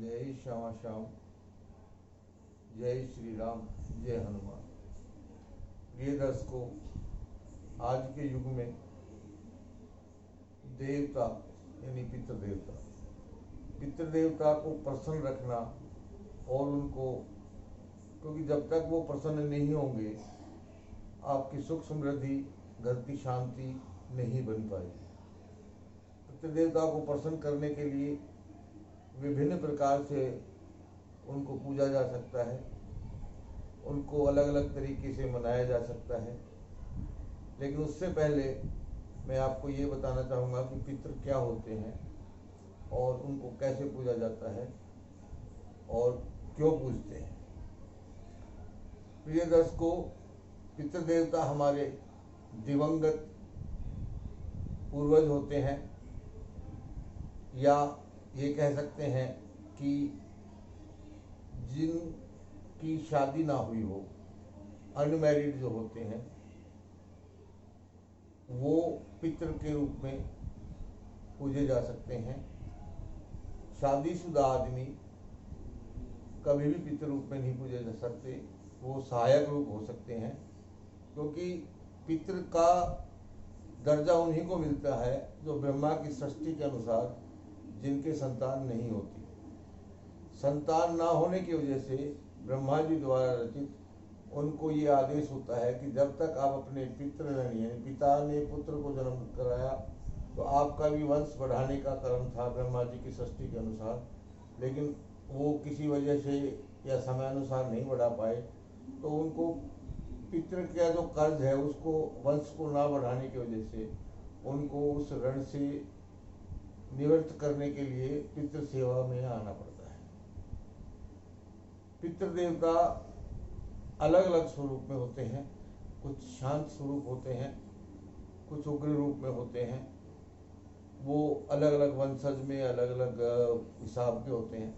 जय श्यामा श्याम, जय श्री राम, जय हनुमान। प्रिय दर्शकों, आज के युग में देवता यानी पितृदेवता को प्रसन्न रखना और उनको, क्योंकि जब तक वो प्रसन्न नहीं होंगे आपकी सुख समृद्धि, घर की शांति नहीं बन पाएगी। पितृदेवता को प्रसन्न करने के लिए विभिन्न प्रकार से उनको पूजा जा सकता है, उनको अलग अलग तरीके से मनाया जा सकता है। लेकिन उससे पहले मैं आपको ये बताना चाहूँगा कि पितृ क्या होते हैं और उनको कैसे पूजा जाता है और क्यों पूजते हैं। प्रिय दर्शकों, पितृदेवता हमारे दिवंगत पूर्वज होते हैं, या ये कह सकते हैं कि जिनकी शादी ना हुई हो, अनमैरिड जो होते हैं, वो पितृ के रूप में पूजे जा सकते हैं। शादीशुदा आदमी कभी भी पितृ रूप में नहीं पूजे जा सकते, वो सहायक रूप हो सकते हैं, क्योंकि पितृ का दर्जा उन्हीं को मिलता है जो ब्रह्मा की सृष्टि के अनुसार जिनके संतान नहीं होती। संतान ना होने की वजह से ब्रह्मा जी द्वारा रचित उनको ये आदेश होता है कि जब तक आप अपने पितृ यानी पिता ने पुत्र को जन्म कराया तो आपका भी वंश बढ़ाने का कर्म था ब्रह्मा जी की सृष्टि के अनुसार, लेकिन वो किसी वजह से या समयानुसार नहीं बढ़ा पाए, तो उनको पितृ का जो कर्ज है उसको, वंश को ना बढ़ाने की वजह से उनको उस ऋण से निवृत्त करने के लिए पितृ सेवा में आना पड़ता है। पितृ देवता अलग अलग स्वरूप में होते हैं, कुछ शांत स्वरूप होते हैं, कुछ उग्र रूप में होते हैं। वो अलग अलग वंशज में अलग अलग हिसाब के होते हैं।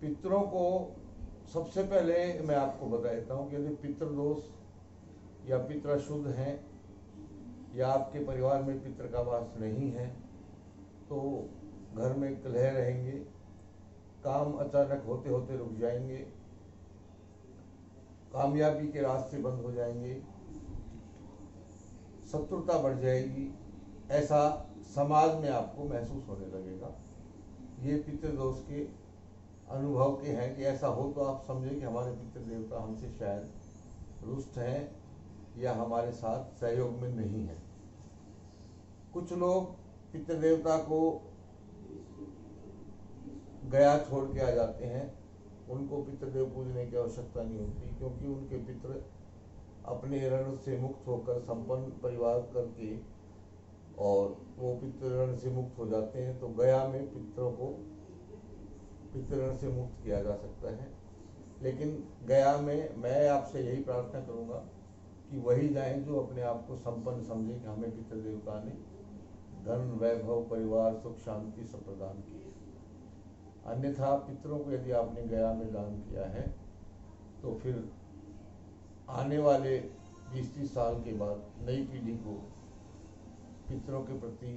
पितरों को सबसे पहले मैं आपको बता देता हूँ कि यदि पितृदोष या पितृ अशुद्ध हैं या आपके परिवार में पितृ का वास नहीं है तो घर में कलह रहेंगे, काम अचानक होते होते रुक जाएंगे, कामयाबी के रास्ते बंद हो जाएंगे, शत्रुता बढ़ जाएगी, ऐसा समाज में आपको महसूस होने लगेगा। ये पितृदोष के अनुभव के हैं कि ऐसा हो तो आप समझें कि हमारे पितृ देवता हमसे शायद रुष्ट हैं या हमारे साथ सहयोग में नहीं है। कुछ लोग पितृ देवता को गया छोड़ के आ जाते हैं, उनको पितृदेव पूजने की आवश्यकता नहीं होती, क्योंकि उनके पितृ अपने ऋण से मुक्त होकर संपन्न परिवार करके और वो पितृ ऋण से मुक्त हो जाते हैं। तो गया में पितरों को पितृ ऋण से मुक्त किया जा सकता है। लेकिन गया में मैं आपसे यही प्रार्थना करूंगा कि वही जाएं जो अपने आप को संपन्न समझे कि हमें पितृ देवता ने धन, वैभव, परिवार, सुख, शांति सब प्रदान की है। अन्यथा पितरों को यदि आपने गया में दान किया है तो फिर आने वाले 20-30 साल के बाद नई पीढ़ी को पितरों के प्रति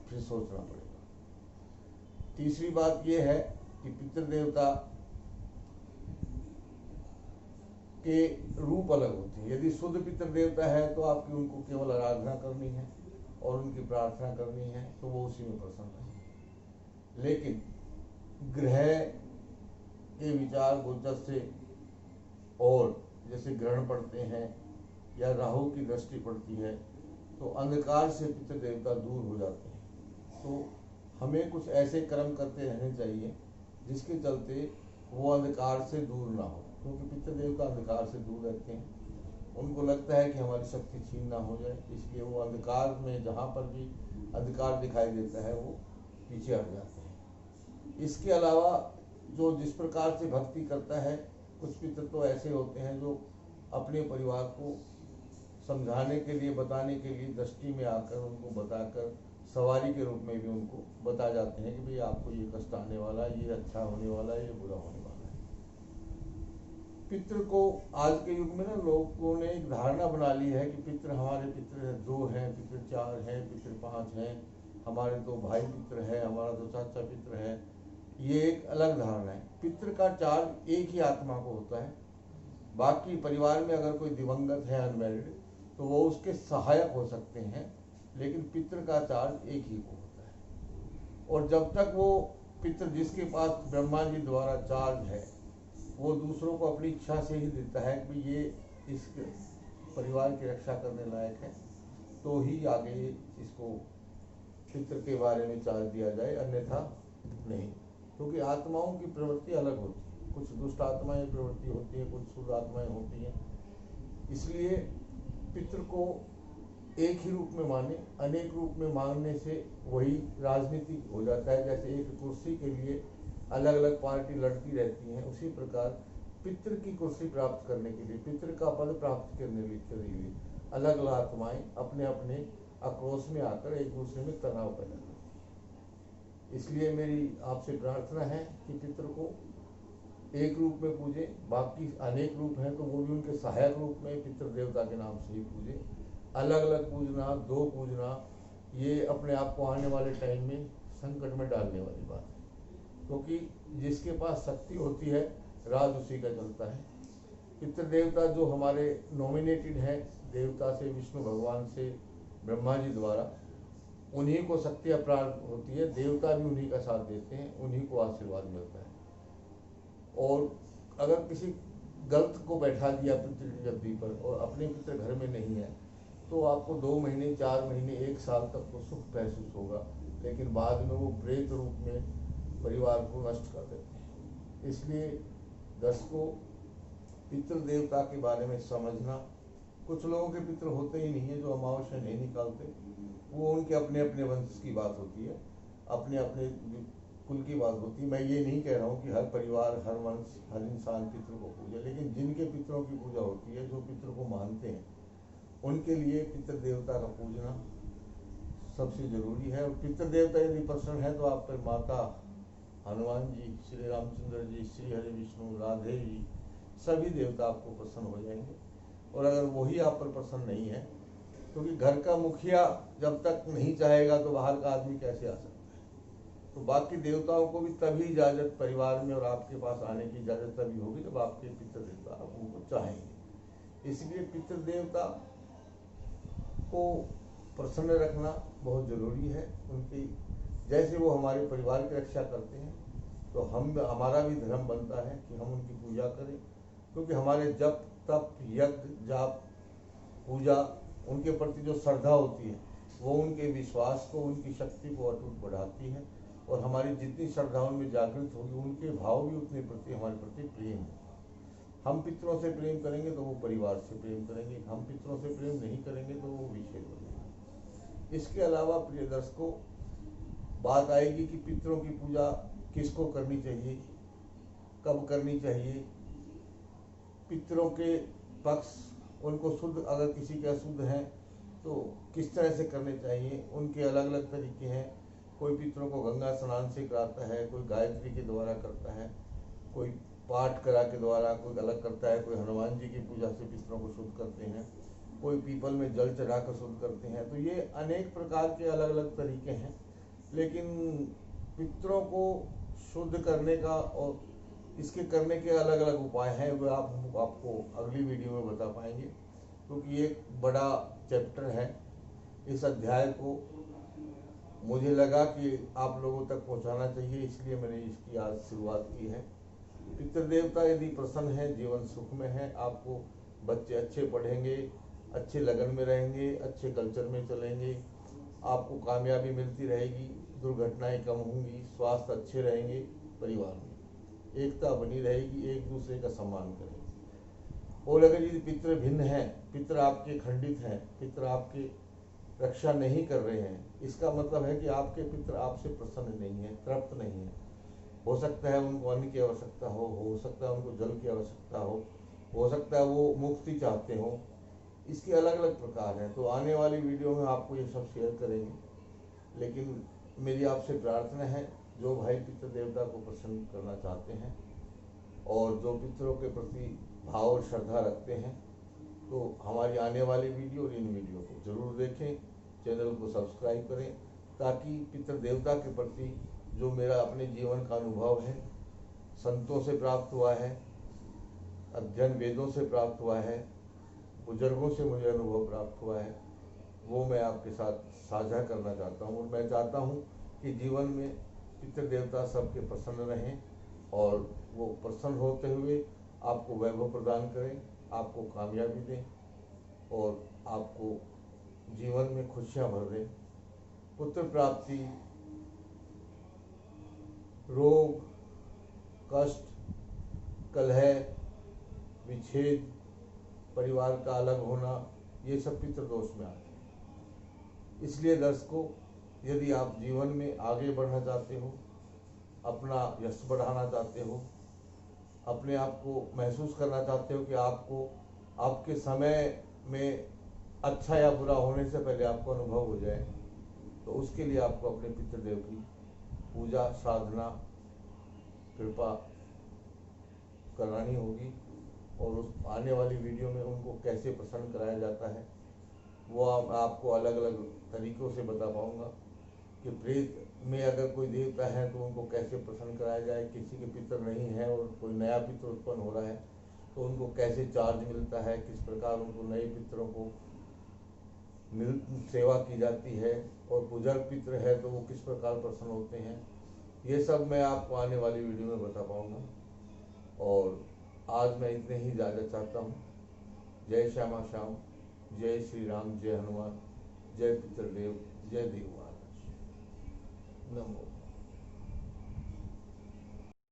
फिर सोचना पड़ेगा। तीसरी बात यह है कि पितृ देवता के रूप अलग होते हैं। यदि शुद्ध पितृ देवता है तो आपकी उनको केवल आराधना करनी है और उनकी प्रार्थना करनी है, तो वो उसी में प्रसन्न है। लेकिन ग्रह के विचार गोचर से और जैसे ग्रहण पड़ते हैं या राहु की दृष्टि पड़ती है तो अंधकार से पितृ देवता दूर हो जाते हैं। तो हमें कुछ ऐसे कर्म करते रहने चाहिए जिसके चलते वो अंधकार से दूर ना हो, क्योंकि पितृ देवता अंधकार से दूर रहते हैं। उनको लगता है कि हमारी शक्ति छीन ना हो जाए, इसलिए वो अंधकार में जहाँ पर भी अंधकार दिखाई देता है वो पीछे हट जाते हैं। इसके अलावा जो जिस प्रकार से भक्ति करता है, कुछ पितृ तो ऐसे होते हैं जो अपने परिवार को समझाने के लिए, बताने के लिए दृष्टि में आकर उनको बताकर सवारी के रूप में भी उनको बता जाते हैं कि भाई आपको ये कष्ट आने वाला है, ये अच्छा होने वाला है, ये बुरा होने वाला है। पितृ को आज के युग में ना लोगों ने एक धारणा बना ली है कि पितृ हमारे पितृ 2 हैं, पितृ 4 हैं, पितृ 5 हैं, हमारे 2 भाई पितृ है, हमारा 2 चाचा पितृ है, ये एक अलग धारणा है। पितृ का चार्ज एक ही आत्मा को होता है। बाकी परिवार में अगर कोई दिवंगत है अनमैरिड तो वो उसके सहायक हो सकते हैं, लेकिन पितृ का चार्ज एक ही को होता है। और जब तक वो पितृ जिसके पास ब्रह्मा जी द्वारा चार्ज है वो दूसरों को अपनी इच्छा से ही देता है कि ये इस परिवार की रक्षा करने लायक है, तो ही आगे इसको पितृ के बारे में चार्ज दिया जाए, अन्यथा नहीं। क्योंकि आत्माओं की प्रवृत्ति अलग होती है, कुछ दुष्ट आत्माएं प्रवृत्ति होती है, कुछ शुद्ध आत्माएं होती हैं। इसलिए पितृ को एक ही रूप में माने, अनेक रूप में मानने से वही राजनीति हो जाता है। जैसे एक कुर्सी के लिए अलग अलग पार्टी लड़ती रहती हैं, उसी प्रकार पितृ की कुर्सी प्राप्त करने के लिए, पितृ का पद प्राप्त करने के लिए अलग अलग आत्माएं अपने अपने आक्रोश में आकर एक दूसरे में तनाव पैदा करती हैं। इसलिए मेरी आपसे प्रार्थना है कि पितृ को एक रूप में पूजे, बाकी अनेक रूप हैं तो वो भी उनके सहायक रूप में पितृ देवता के नाम से ही पूजे। अलग अलग पूजना, दो पूजना, ये अपने आप को आने वाले टाइम में संकट में डालने वाली बात है। क्योंकि जिसके पास शक्ति होती है राज उसी का चलता है। पितृ देवता जो हमारे नॉमिनेटेड हैं देवता से, विष्णु भगवान से, ब्रह्मा जी द्वारा, उन्हीं को शक्ति प्राप्त होती है। देवता भी उन्हीं का साथ देते हैं, उन्हीं को आशीर्वाद मिलता है। और अगर किसी गलत को बैठा दिया पितृ की गद्दी पर और अपने पितृ घर में नहीं है तो आपको 2 महीने, 4 महीने, 1 साल तक तो सुख महसूस होगा, लेकिन बाद में वो प्रेत रूप में परिवार को नष्ट कर देते हैं। इसलिए दर्शकों, पितृ देवता के बारे में समझना, कुछ लोगों के पितृ होते ही नहीं है जो अमावस्या नहीं निकालते, वो उनके अपने अपने वंश की बात होती है, अपने अपने कुल की बात होती है। मैं ये नहीं कह रहा हूँ कि हर परिवार, हर वंश, हर इंसान पितृ को पूजे, लेकिन जिनके पितरों की पूजा होती है, जो पितृ को मानते हैं, उनके लिए पितृ देवता का पूजना सबसे जरूरी है। और पितृ देवता यदि प्रसन्न है तो आप पर माता हनुमान जी, श्री रामचंद्र जी, श्री हरि विष्णु, राधे जी, सभी देवता आपको प्रसन्न हो जाएंगे। और अगर वही आप पर प्रसन्न नहीं है, क्योंकि घर का मुखिया जब तक नहीं चाहेगा तो बाहर का आदमी कैसे आ सकता है। तो बाकी देवताओं को भी तभी इजाजत परिवार में और आपके पास आने की इजाजत तभी होगी जब आपके पितृ देवता उनको चाहेंगे। इसलिए पितृ देवता को प्रसन्न रखना बहुत जरूरी है। उनकी जैसे वो हमारे परिवार की रक्षा करते हैं तो हमारा भी धर्म बनता है कि हम उनकी पूजा करें, क्योंकि हमारे जप, तप, यज्ञ, जाप, पूजा, उनके प्रति जो श्रद्धा होती है वो उनके विश्वास को, उनकी शक्ति को अटूट बढ़ाती है। और हमारी जितनी श्रद्धा उनमें जागृत होगी, उनके भाव भी उतने प्रति हमारे प्रति प्रेम होगा। हम पितरों से प्रेम करेंगे तो वो परिवार से प्रेम करेंगे, हम पितरों से प्रेम नहीं करेंगे तो वो विच्छेद बनेगा। इसके अलावा प्रिय दर्शकों, बात आएगी कि पितरों की पूजा किसको करनी चाहिए, कब करनी चाहिए, पितरों के पक्ष, उनको शुद्ध, अगर किसी के अशुद्ध हैं तो किस तरह से करने चाहिए, उनके अलग अलग तरीके हैं। कोई पितरों को गंगा स्नान से कराता है, कोई गायत्री के द्वारा करता है, कोई पाठ करा के द्वारा, कोई अलग करता है, कोई हनुमान जी की पूजा से पितरों को शुद्ध करते हैं, कोई पीपल में जल चढ़ाकर शुद्ध करते हैं। तो ये अनेक प्रकार के अलग अलग तरीके हैं, लेकिन पितरों को शुद्ध करने का और इसके करने के अलग अलग उपाय हैं, वो आपको अगली वीडियो में बता पाएंगे, क्योंकि ये एक बड़ा चैप्टर है। इस अध्याय को मुझे लगा कि आप लोगों तक पहुंचाना चाहिए, इसलिए मैंने इसकी आज शुरुआत की है। पितृ देवता यदि प्रसन्न है, जीवन सुख में है, आपको बच्चे अच्छे पढ़ेंगे, अच्छे लगन में रहेंगे, अच्छे कल्चर में चलेंगे, आपको कामयाबी मिलती रहेगी, दुर्घटनाएं कम होंगी, स्वास्थ्य अच्छे रहेंगे, परिवार में एकता बनी रहेगी, एक दूसरे का सम्मान करेंगे। और अगर यदि पितृ भिन्न हैं, पितृ आपके खंडित हैं, पितृ आपके रक्षा नहीं कर रहे हैं, इसका मतलब है कि आपके पितृ आपसे प्रसन्न नहीं है, तृप्त नहीं है। हो सकता है उनको अन्न की आवश्यकता हो सकता है उनको जल की आवश्यकता हो सकता है वो मुक्ति चाहते हो। इसके अलग अलग प्रकार हैं, तो आने वाली वीडियो में आपको ये सब शेयर करेंगे। लेकिन मेरी आपसे प्रार्थना है, जो भाई पितृ देवता को प्रसन्न करना चाहते हैं और जो पितरों के प्रति भाव और श्रद्धा रखते हैं, तो हमारी आने वाली वीडियो और इन वीडियो को जरूर देखें, चैनल को सब्सक्राइब करें, ताकि पितृ देवता के प्रति जो मेरा अपने जीवन का अनुभव है, संतों से प्राप्त हुआ है, अध्ययन वेदों से प्राप्त हुआ है, बुजुर्गों से मुझे अनुभव प्राप्त हुआ है, वो मैं आपके साथ साझा करना चाहता हूँ। और मैं चाहता हूँ कि जीवन में पितृ देवता सबके प्रसन्न रहें और वो प्रसन्न होते हुए आपको वैभव प्रदान करें, आपको कामयाबी दें और आपको जीवन में खुशियाँ भर दें। पुत्र प्राप्ति, रोग, कष्ट, कलह, विच्छेद, परिवार का अलग होना, ये सब पितृदोष में आते हैं। इसलिए दर्शकों, यदि आप जीवन में आगे बढ़ना चाहते हो, अपना यश बढ़ाना चाहते हो, अपने आप को महसूस करना चाहते हो कि आपको आपके समय में अच्छा या बुरा होने से पहले आपको अनुभव हो जाए, तो उसके लिए आपको अपने पितृदेव की पूजा, साधना, कृपा करानी होगी। और उस आने वाली वीडियो में उनको कैसे प्रसन्न कराया जाता है वो आपको अलग अलग तरीक़ों से बता पाऊँगा कि प्रेत में अगर कोई देवता है तो उनको कैसे प्रसन्न कराया जाए, किसी के पितर नहीं है और कोई नया पितर उत्पन्न हो रहा है तो उनको कैसे चार्ज मिलता है, किस प्रकार उनको नए पितरों को सेवा की जाती है, और बुजुर्ग पितर है तो वो किस प्रकार प्रसन्न होते हैं, ये सब मैं आपको आने वाली वीडियो में बता पाऊँगा। और आज मैं इतने ही इजाज़त चाहता हूँ। जय श्यामा श्याम, जय श्री राम, जय हनुमान, जय पितृदेव, जय देव महाराज। नमो।